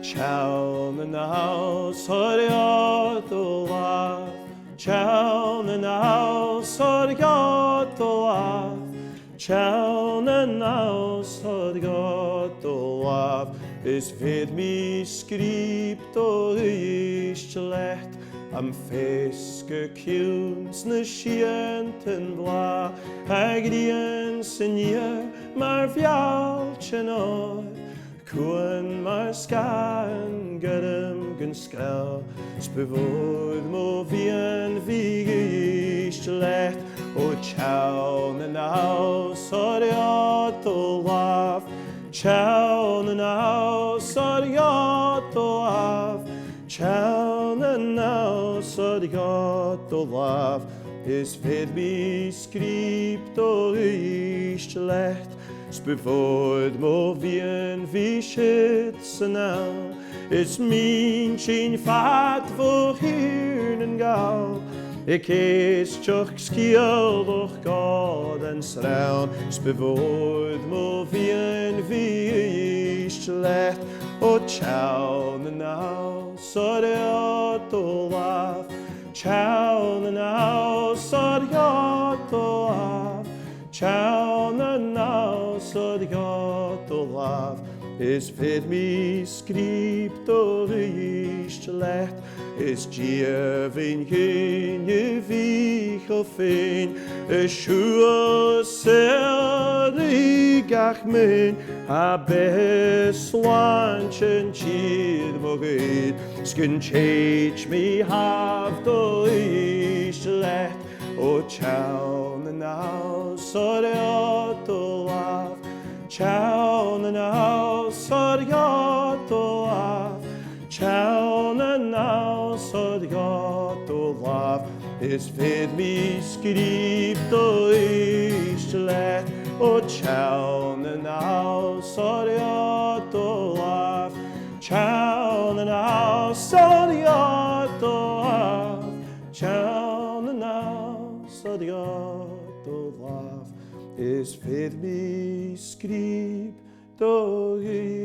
Teann a-nall soriad olaf, Teann a-nall soriad olaf, Teann a-nall soriad olaf. Is fydd mi sgript o ysglet am fesg y cwns na siant yn bla, ag rian synia mar fial chynor. Cwn mar sgan gyrym gyn sgel, sbefod mo fian fig ysglet, o Teann a-nall soriad olaf, Teann a-nall soriad olaf, Teann a-nall soriad olaf. Is fydd mi sgript o ysglet, sbefod mo fian fi sydd synal. Is min sy'n ffat fo hyn yn gael, ik is tjoch sgiel doch God en sraun. Sbefod mo fian fi ysglet, o Teann a-nall soriad olaf, Teann a-nall soriad olaf, Teann a-nall soriad olaf. Is fydd mi sgript o ysglet, is diafyn hyn y fich o ffyn, y siwa ser i gach myn, a beslant yn tîr mo gyd, sgyn teich mi hafd o ysglet, o Teann a-nall soriad olaf, Teann a-nall soriad olaf, Teann a-nall soriad olaf. Is fydd mi sgript o ysglet, o Teann a-nall soriad olaf, Teann a-nall soriad olaf, Teann a-nall soriad olaf. Is fydd mi sgript o ysglet.